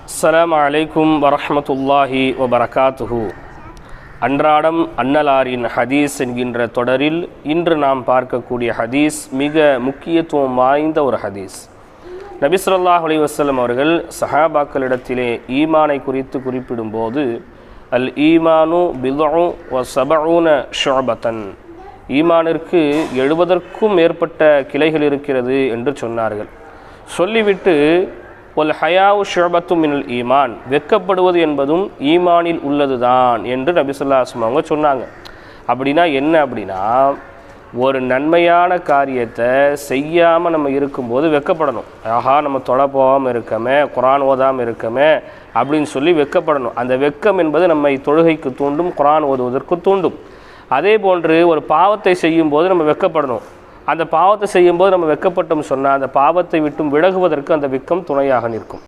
அஸ்ஸலாமு அலைக்கும் வரஹ்மத்துல்லாஹி வபரகாத்துஹு. அன்றாடம் அன்னலாரின் ஹதீஸ் என்கின்ற தொடரில் இன்று நாம் பார்க்கக்கூடிய ஹதீஸ் மிக முக்கியத்துவம் வாய்ந்த ஒரு ஹதீஸ். நபி ஸல்லல்லாஹு அலைஹி வஸல்லம் அவர்கள் சஹாபாக்களிடத்திலே ஈமானை குறித்து குறிப்பிடும்போது அல் ஈமானு பிதுஉ வ சபஊன ஷுஅபத்தன், ஈமானிற்கு 70க்கும் மேற்பட்ட கிளைகள் இருக்கிறது என்று சொன்னார்கள். சொல்லிவிட்டு ஒல் ஹயாவு ஷுஅபத்து மினல் ஈமான், வெட்கப்படுவது என்பதும் ஈமானில் உள்ளதுதான் என்று நபி ஸல்லல்லாஹு அலைஹி வஸல்லம் அவங்க சொன்னாங்க. அப்படின்னா என்ன அப்படின்னா, ஒரு நன்மையான காரியத்தை செய்யாமல் நம்ம இருக்கும்போது வெட்கப்படணும். ஆஹா, நம்ம தொலை போகாமல் இருக்கமே, குர்ஆன் ஓதாமல் இருக்கமே அப்படின்னு சொல்லி வெட்கப்படணும். அந்த வெட்கம் என்பது நம்மை தொழுகைக்கு தூண்டும், குர்ஆன் ஓதுவதற்கு தூண்டும். அதே போன்று ஒரு பாவத்தை செய்யும்போது நம்ம வெட்கப்படணும். அந்த பாவத்தை செய்யும்போது நம்ம வெட்கப்பட்டோம் சொன்னால் அந்த பாவத்தை விட்டும் விலகுவதற்கு அந்த வெட்கம் துணையாக நிற்கும்.